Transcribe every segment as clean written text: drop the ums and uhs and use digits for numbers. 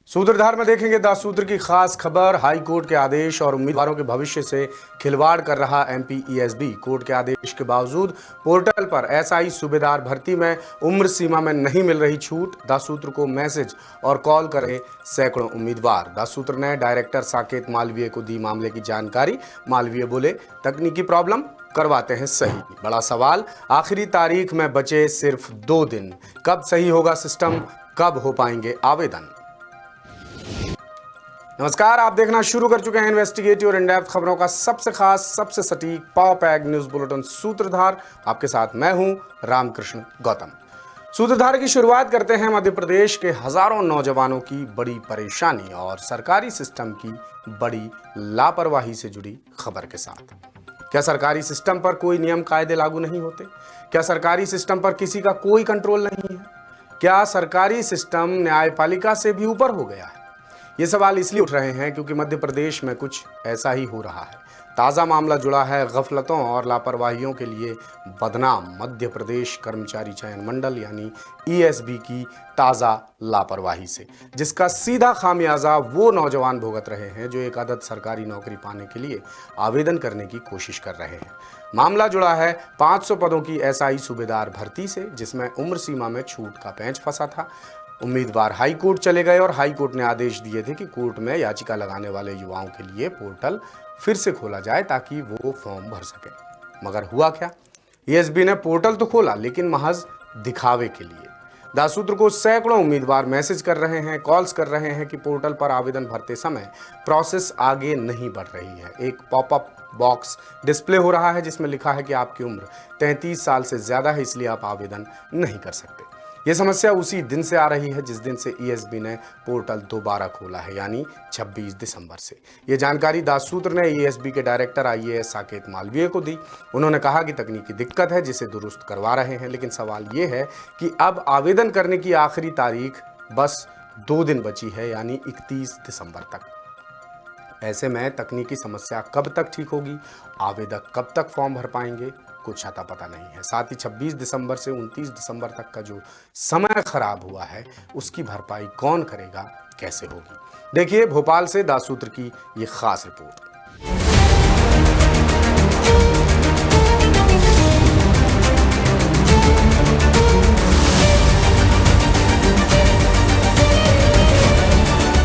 सूत्रधार में देखेंगे दासूत्र की खास खबर। हाई कोर्ट के आदेश और उम्मीदवारों के भविष्य से खिलवाड़ कर रहा एमपी ईएसबी। कोर्ट के आदेश के बावजूद पोर्टल पर एसआई सूबेदार भर्ती में उम्र सीमा में नहीं मिल रही छूट। दासूत्र को मैसेज और कॉल करे सैकड़ों उम्मीदवार। दासूत्र ने डायरेक्टर साकेत मालवीय को दी मामले की जानकारी। मालवीय बोले, तकनीकी प्रॉब्लम करवाते हैं सही। बड़ा सवाल, आखिरी तारीख में बचे सिर्फ 2 दिन। कब सही होगा सिस्टम, कब हो पाएंगे आवेदन। नमस्कार, आप देखना शुरू कर चुके हैं इन्वेस्टिगेटिव और इन-डेप्थ खबरों का सबसे खास, सबसे सटीक पावर पैक न्यूज बुलेटिन सूत्रधार। आपके साथ मैं हूं रामकृष्ण गौतम। सूत्रधार की शुरुआत करते हैं मध्य प्रदेश के हजारों नौजवानों की बड़ी परेशानी और सरकारी सिस्टम की बड़ी लापरवाही से जुड़ी खबर के साथ। क्या सरकारी सिस्टम पर कोई नियम कायदे लागू नहीं होते? क्या सरकारी सिस्टम पर किसी का कोई कंट्रोल नहीं है? क्या सरकारी सिस्टम न्यायपालिका से भी ऊपर हो गया है? ये सवाल इसलिए उठ रहे हैं क्योंकि मध्य प्रदेश में कुछ ऐसा ही हो रहा है। ताज़ा मामला जुड़ा है गफलतों और लापरवाहियों के लिए बदनाम मध्य प्रदेश कर्मचारी चयन मंडल यानी ईएसबी की ताज़ा लापरवाही से, जिसका सीधा खामियाजा वो नौजवान भुगत रहे हैं जो एक आदत सरकारी नौकरी पाने के लिए आवेदन करने की कोशिश कर रहे हैं। मामला जुड़ा है 500 पदों की एसआई सूबेदार भर्ती से, जिसमें उम्र सीमा में छूट का पेंच फंसा था। उम्मीदवार हाई कोर्ट चले गए और हाई कोर्ट ने आदेश दिए थे कि कोर्ट में याचिका लगाने वाले युवाओं के लिए पोर्टल फिर से खोला जाए ताकि वो फॉर्म भर सके। मगर हुआ क्या? ईएसबी ने पोर्टल तो खोला, लेकिन महज दिखावे के लिए। दासूत्र को सैकड़ों उम्मीदवार मैसेज कर रहे हैं, कॉल्स कर रहे हैं कि पोर्टल पर आवेदन भरते समय प्रोसेस आगे नहीं बढ़ रही है। एक पॉपअप बॉक्स डिस्प्ले हो रहा है जिसमें लिखा है कि आपकी उम्र 33 साल से ज्यादा है, इसलिए आप आवेदन नहीं कर सकते। ये समस्या उसी दिन से आ रही है जिस दिन से ईएसबी ने पोर्टल दोबारा खोला है, यानी 26 दिसंबर से। ये जानकारी दासूत्र ने ईएसबी के डायरेक्टर आईएएस साकेत मालवीय को दी। उन्होंने कहा कि तकनीकी दिक्कत है जिसे दुरुस्त करवा रहे हैं, लेकिन सवाल ये है कि अब आवेदन करने की आखिरी तारीख बस 2 दिन बची है, यानी 31 दिसंबर तक। ऐसे में तकनीकी समस्या कब तक ठीक होगी, आवेदक कब तक फॉर्म भर पाएंगे, कुछ अता पता नहीं है। साथ ही 26 दिसंबर से 29 दिसंबर तक का जो समय खराब हुआ है उसकी भरपाई कौन करेगा, कैसे होगी। देखिए भोपाल से दासूत्र की ये खास रिपोर्ट।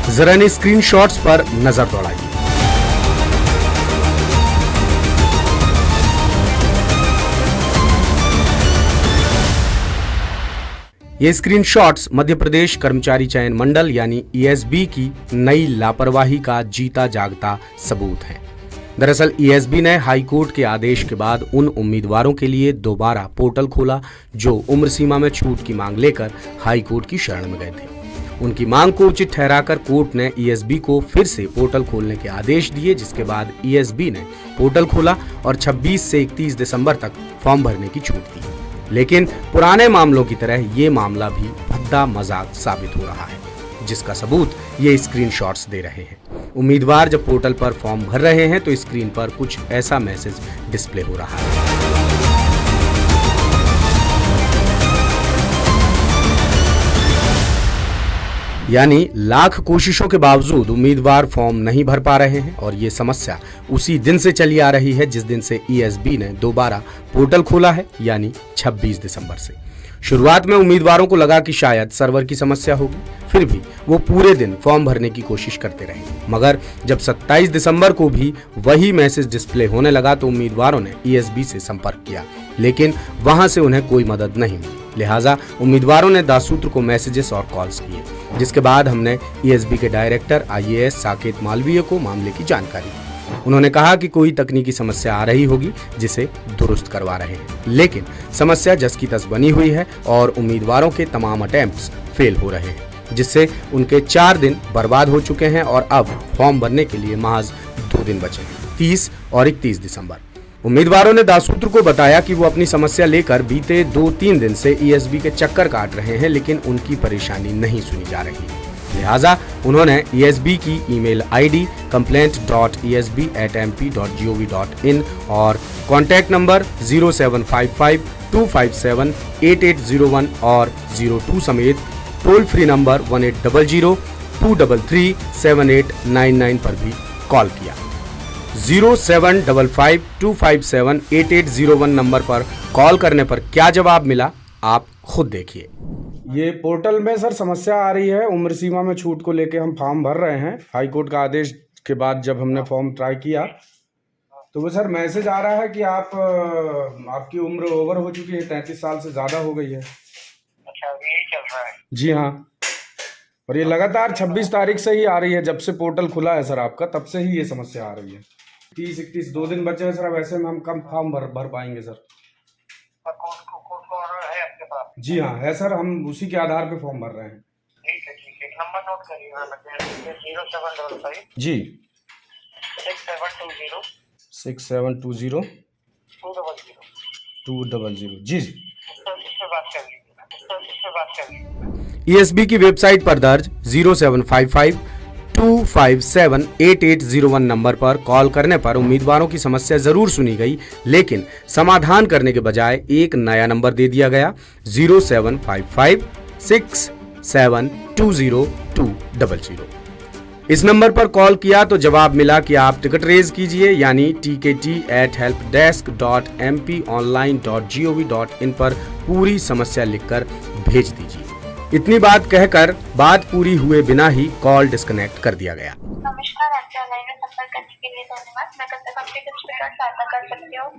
जरा इन स्क्रीनशॉट्स पर नजर दौड़ाइए। ये स्क्रीनशॉट्स मध्य प्रदेश कर्मचारी चयन मंडल यानी ईएसबी की नई लापरवाही का जीता जागता सबूत है। दरअसल ईएसबी ने हाई कोर्ट के आदेश के बाद उन उम्मीदवारों के लिए दोबारा पोर्टल खोला जो उम्र सीमा में छूट की मांग लेकर हाई कोर्ट की शरण में गए थे। उनकी मांग को उचित ठहराकर कोर्ट ने ईएसबी को फिर से पोर्टल खोलने के आदेश दिए, जिसके बाद ईएसबी ने पोर्टल खोला और 26 से 31 दिसंबर तक फॉर्म भरने की छूट दी। लेकिन पुराने मामलों की तरह ये मामला भी भद्दा मजाक साबित हो रहा है, जिसका सबूत ये स्क्रीनशॉट्स दे रहे हैं। उम्मीदवार जब पोर्टल पर फॉर्म भर रहे हैं तो स्क्रीन पर कुछ ऐसा मैसेज डिस्प्ले हो रहा है। यानी लाख कोशिशों के बावजूद उम्मीदवार फॉर्म नहीं भर पा रहे हैं और ये समस्या उसी दिन से चली आ रही है जिस दिन से ईएसबी ने दोबारा पोर्टल खोला है, यानी 26 दिसंबर से। शुरुआत में उम्मीदवारों को लगा कि शायद सर्वर की समस्या होगी, फिर भी वो पूरे दिन फॉर्म भरने की कोशिश करते रहे। मगर जब 27 दिसंबर को भी वही मैसेज डिस्प्ले होने लगा तो उम्मीदवारों ने ईएसबी से संपर्क किया, लेकिन वहां से उन्हें कोई मदद नहीं मिली। लिहाजा उम्मीदवारों ने दासूत्र को मैसेजेस और कॉल्स किए, जिसके बाद हमने ईएसबी के डायरेक्टर आईएएस साकेत मालवीय को मामले की जानकारी दी। उन्होंने कहा कि कोई तकनीकी समस्या आ रही होगी जिसे दुरुस्त करवा रहे हैं, लेकिन समस्या जस की तस बनी हुई है और उम्मीदवारों के तमाम अटेम्प्ट्स फेल हो रहे हैं, जिससे उनके 4 दिन बर्बाद हो चुके हैं और अब फॉर्म भरने के लिए महज 2 दिन बचे हैं, 30 और 31 दिसंबर। उम्मीदवारों ने दासूत्र को बताया कि वो अपनी समस्या लेकर बीते 2-3 दिन से ईएसबी के चक्कर काट रहे हैं, लेकिन उनकी परेशानी नहीं सुनी जा रही। लिहाजा उन्होंने ईएसबी की ईमेल आईडी complaint.esb@mp.gov.in और कॉन्टैक्ट नंबर 0755-257-8801 और 02 समेत टोल फ्री नंबर 1800 97337899 पर भी कॉल किया। 07552578801 नंबर पर कॉल करने पर क्या जवाब मिला आप खुद देखिए। ये पोर्टल में सर समस्या आ रही है, उम्र सीमा में छूट को लेके हम फॉर्म भर रहे हैं। हाई कोर्ट का आदेश के बाद जब हमने फॉर्म ट्राई किया तो वो सर मैसेज आ रहा है कि आपकी उम्र ओवर हो चुकी है, 33 साल से ज़्यादा हो गई है। अच्छा, यही चल रहा है? जी हाँ, और ये लगातार 26 तारीख से ही आ रही है, जब से पोर्टल खुला है सर आपका, तब से ही ये समस्या आ रही है। 30-31 2 दिन बचे हैं सर, अब ऐसे में हम कम फॉर्म भर पाएंगे सर। कोर्ट का ऑर्डर है आपके पास? जी हाँ है सर, हम उसी के आधार पे फॉर्म भर रहे हैं। ठीक है, नंबर नोट करिएगा। 0755 जी 6720 6720 200 जी। इससे बात कर लीजिए। ESB की वेबसाइट पर दर्ज 075525788801 नंबर पर कॉल करने पर उम्मीदवारों की समस्या जरूर सुनी गई, लेकिन समाधान करने के बजाय एक नया नंबर दे दिया गया 07556720200। इस नंबर पर कॉल किया तो जवाब मिला कि आप टिकट रेज कीजिए, यानी tkt@helpdesk.mponline.gov.in पर पूरी समस्या लिखकर भेज दीजिए। इतनी बात कहकर बात पूरी हुए बिना ही कॉल डिस्कनेक्ट कर दिया गया। नमस्कार, आपके ऑनलाइन में संपर्क करने के लिए धन्यवाद। मैं कब तक आपकी किस प्रकार सहायता कर सकती हूँ?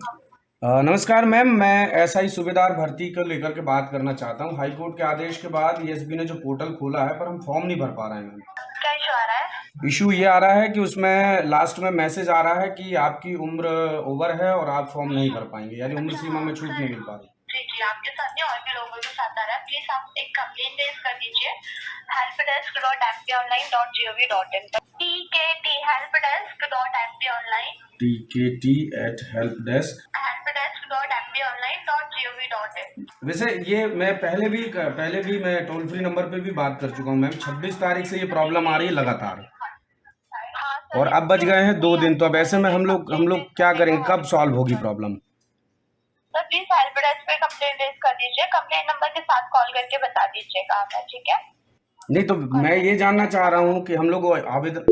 नमस्कार मैम, मैं SI सूबेदार भर्ती को लेकर के बात करना चाहता हूँ। हाई कोर्ट के आदेश के बाद ESB ने जो पोर्टल खोला है, पर हम फॉर्म नहीं भर पा रहे हैं मैम। क्या इशू आ रहा है? इशू ये आ रहा है कि उसमें लास्ट में मैसेज आ रहा है कि आपकी उम्र ओवर है और आप फॉर्म नहीं भर पाएंगे, यानी उम्र सीमा में छूट नहीं मिल पा रही। जी, आपके साथ नहीं और भी लोगों के साथ आ रहा है। प्लीज आप एक कंप्लेंट रेज कर दीजिए helpdesk.mponline.gov.in पर। tkt@helpdesk.mponline.gov.in। वैसे ये मैं पहले भी मैं टोल फ्री नंबर पे भी बात कर चुका हूँ मैम। 26 तारीख से ये प्रॉब्लम आ रही है लगातार, और अब बच गए हैं 2 दिन, तो अब ऐसे में हम लोग क्या करेंगे, कब सॉल्व होगी problem? Sir please help desk पे कंप्लेंट रेज कर दीजिए, कंप्लेंट नंबर के साथ कॉल करके बता दीजिएगा आप, ठीक है? नहीं तो मैं ये जानना चाह रहा हूँ कि हम लोग आवेदन,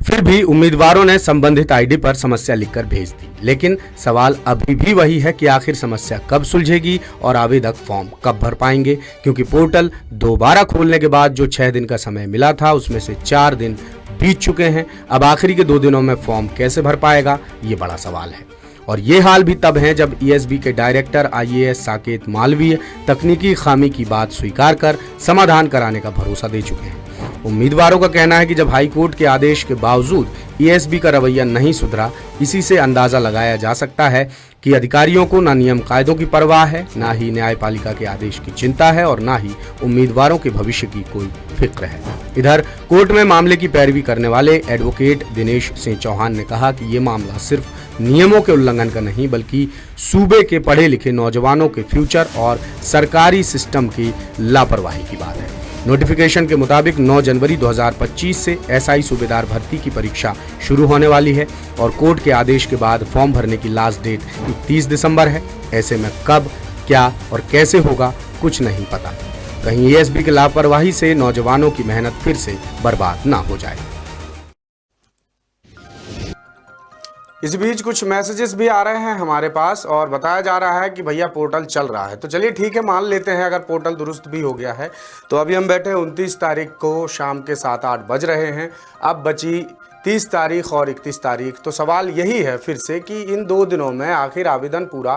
फिर भी उम्मीदवारों ने संबंधित आईडी पर समस्या लिखकर भेज दी, लेकिन सवाल अभी भी वही है कि आखिर समस्या कब सुलझेगी और आवेदक फॉर्म कब भर पाएंगे, क्योंकि पोर्टल दोबारा खोलने के बाद जो 6 दिन का समय मिला था उसमें से 4 दिन बीत चुके हैं। अब आखिरी के 2 दिनों में फॉर्म कैसे भर पाएगा, ये बड़ा सवाल है। और ये हाल भी तब है जब ESB के डायरेक्टर IAS साकेत मालवीय तकनीकी खामी की बात स्वीकार कर समाधान कराने का भरोसा दे चुके हैं। उम्मीदवारों का कहना है कि जब हाई कोर्ट के आदेश के बावजूद ESB का रवैया नहीं सुधरा, इसी से अंदाजा लगाया जा सकता है कि अधिकारियों को ना नियम कायदों की परवाह है, ना ही न्यायपालिका के आदेश की चिंता है, और ना ही उम्मीदवारों के भविष्य की कोई फिक्र है। इधर कोर्ट में मामले की पैरवी करने वाले एडवोकेट दिनेश सिंह चौहान ने कहा कि ये मामला सिर्फ नियमों के उल्लंघन का नहीं, बल्कि सूबे के पढ़े लिखे नौजवानों के फ्यूचर और सरकारी सिस्टम की लापरवाही की बात है। नोटिफिकेशन के मुताबिक 9 जनवरी 2025 से SI सूबेदार भर्ती की परीक्षा शुरू होने वाली है, और कोर्ट के आदेश के बाद फॉर्म भरने की लास्ट डेट 31 दिसंबर है। ऐसे में कब, क्या और कैसे होगा कुछ नहीं पता। कहीं ESB की लापरवाही से नौजवानों की मेहनत फिर से बर्बाद ना हो जाए। इस बीच कुछ मैसेजेस भी आ रहे हैं हमारे पास, और बताया जा रहा है कि भैया पोर्टल चल रहा है। तो चलिए ठीक है, मान लेते हैं अगर पोर्टल दुरुस्त भी हो गया है। तो अभी हम बैठे 29 तारीख को शाम के 7-8 बज रहे हैं। अब बची 30 तारीख और 31 तारीख। तो सवाल यही है फिर से कि इन 2 दिनों में आखिर आवेदन पूरा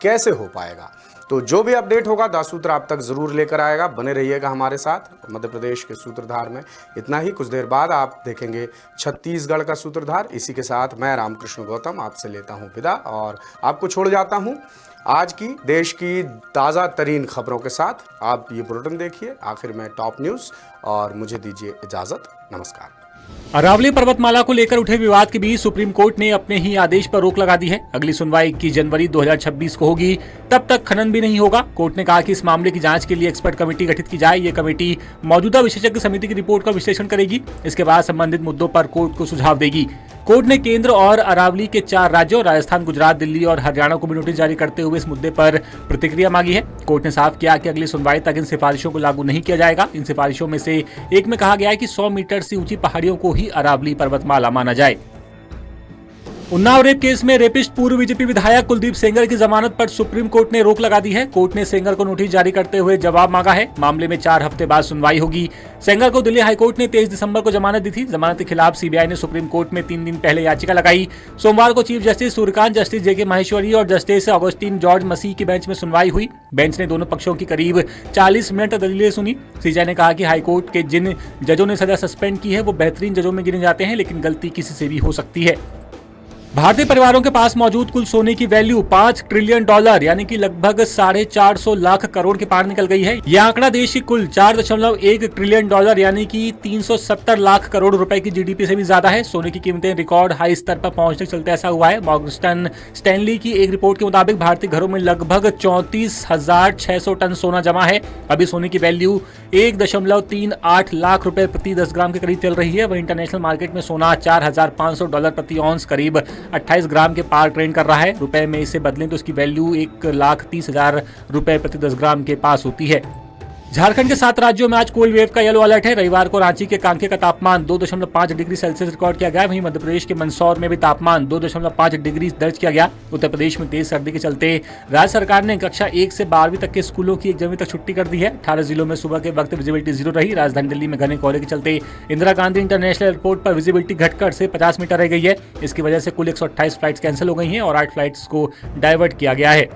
कैसे हो पाएगा। तो जो भी अपडेट होगा दा सूत्र आप तक जरूर लेकर आएगा। बने रहिएगा हमारे साथ मध्य प्रदेश के सूत्रधार में। इतना ही, कुछ देर बाद आप देखेंगे छत्तीसगढ़ का सूत्रधार। इसी के साथ मैं रामकृष्ण गौतम आपसे लेता हूं विदा और आपको छोड़ जाता हूं आज की देश की ताज़ा तरीन खबरों के साथ। आप ये बुलेटिन देखिए आखिर में टॉप न्यूज़, और मुझे दीजिए इजाज़त। नमस्कार। अरावली पर्वतमाला को लेकर उठे विवाद के बीच सुप्रीम कोर्ट ने अपने ही आदेश पर रोक लगा दी है। अगली सुनवाई 21 जनवरी 2026 को होगी, तब तक खनन भी नहीं होगा। कोर्ट ने कहा कि इस मामले की जांच के लिए एक्सपर्ट कमेटी गठित की जाए। ये कमेटी मौजूदा विशेषज्ञ समिति की रिपोर्ट का विश्लेषण करेगी। इसके बाद संबंधित मुद्दों पर कोर्ट को सुझाव देगी। कोर्ट ने केंद्र और अरावली के 4 राज्यों राजस्थान, गुजरात, दिल्ली और हरियाणा को भी नोटिस जारी करते हुए इस मुद्दे पर प्रतिक्रिया मांगी है। कोर्ट ने साफ किया कि अगली सुनवाई तक इन सिफारिशों को लागू नहीं किया जाएगा। इन सिफारिशों में से एक में कहा गया है कि 100 मीटर से ऊंची पहाड़ियों को ही अरावली पर्वतमाला माना जाए। उन्नाव रेप केस में रेपिस्ट पूर्व बीजेपी विधायक कुलदीप सेंगर की जमानत पर सुप्रीम कोर्ट ने रोक लगा दी है। कोर्ट ने सेंगर को नोटिस जारी करते हुए जवाब मांगा है। मामले में 4 हफ्ते बाद सुनवाई होगी। सेंगर को दिल्ली हाईकोर्ट ने 23 दिसंबर को जमानत दी थी। जमानत के खिलाफ सीबीआई ने सुप्रीम कोर्ट में 3 दिन पहले याचिका लगाई। सोमवार को चीफ जस्टिस सूर्यकांत, जस्टिस जेके माहेश्वरी और जस्टिस ऑगस्टिन जॉर्ज मसीह की बेंच में सुनवाई हुई। बेंच ने दोनों पक्षों की करीब 40 मिनट दलीलें सुनी। सीजेआई ने कहा कि हाईकोर्ट के जिन जजों ने सजा सस्पेंड की है वो बेहतरीन जजों में गिने जाते हैं, लेकिन गलती किसी से भी हो सकती है। भारतीय परिवारों के पास मौजूद कुल सोने की वैल्यू $5 ट्रिलियन यानी कि लगभग 450 लाख करोड़ के पार निकल गई है। यह आंकड़ा देश की कुल 4.1 ट्रिलियन डॉलर यानी कि 370 लाख करोड़ रुपए की जीडीपी से भी ज्यादा है। सोने की कीमतें रिकॉर्ड हाई स्तर पर पहुंचने के चलते ऐसा हुआ है। मॉर्गन स्टैनली की एक रिपोर्ट के मुताबिक भारतीय घरों में लगभग 34,600 टन सोना जमा है। अभी सोने की वैल्यू 1.38 लाख रुपए प्रति 10 ग्राम के करीब चल रही है। वहीं इंटरनेशनल मार्केट में सोना $4,500 प्रति ऑन्स करीब 28 ग्राम के पार ट्रेंड कर रहा है। रुपए में इसे बदलें तो इसकी वैल्यू 1,30,000 रुपए प्रति 10 ग्राम के पास होती है। झारखंड के 7 राज्यों में आज कोल्ड वेव का येलो अलर्ट है। रविवार को रांची के कांके का तापमान 2.5 डिग्री सेल्सियस रिकॉर्ड किया गया। वहीं मध्य प्रदेश के मंदसौर में भी तापमान 2.5 डिग्री दर्ज किया गया। उत्तर प्रदेश में तेज सर्दी के चलते राज्य सरकार ने कक्षा 1 से 12वीं तक के स्कूलों की 1 जनवरी तक छुट्टी कर दी है। 18 जिलों में सुबह के वक्त विजिबिलिटी 0 रही। राजधानी दिल्ली में घने कोहरे के चलते इंदिरा गांधी इंटरनेशनल एयरपोर्ट पर विजिबिलिटी घटकर से 50 मीटर रह गई है। इसकी वजह से कुल 128 फ्लाइट्स कैंसिल हो गई हैं और 8 फ्लाइट्स को डाइवर्ट किया गया है।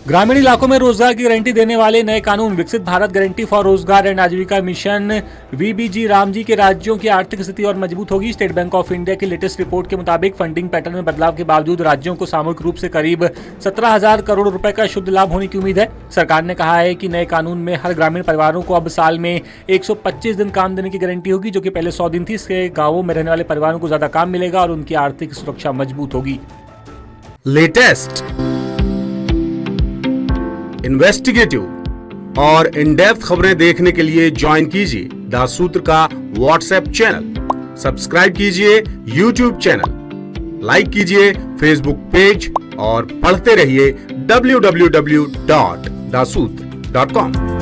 ग्रामीण इलाकों में रोजगार की गारंटी देने वाले नए कानून विकसित भारत गारंटी फॉर रोजगार एंड आजीविका मिशन वीबीजी रामजी के राज्यों की आर्थिक स्थिति और मजबूत होगी। स्टेट बैंक ऑफ इंडिया की लेटेस्ट रिपोर्ट के मुताबिक फंडिंग पैटर्न में बदलाव के बावजूद राज्यों को सामूहिक रूप से करीब 17,000 करोड़ रुपए का शुद्ध लाभ होने की उम्मीद है। सरकार ने कहा है कि नए कानून में हर ग्रामीण परिवारों को अब साल में 125 दिन काम देने की गारंटी होगी, जो कि पहले 100 दिन थी। इससे गाँवों में रहने वाले परिवारों को ज्यादा काम मिलेगा और उनकी आर्थिक सुरक्षा मजबूत होगी। लेटेस्ट, इन्वेस्टिगेटिव और इन डेप्थ खबरें देखने के लिए ज्वाइन कीजिए द सूत्र का व्हाट्सएप चैनल, सब्सक्राइब कीजिए यूट्यूब चैनल, लाइक कीजिए फेसबुक पेज और पढ़ते रहिए www.daसूत्र.com।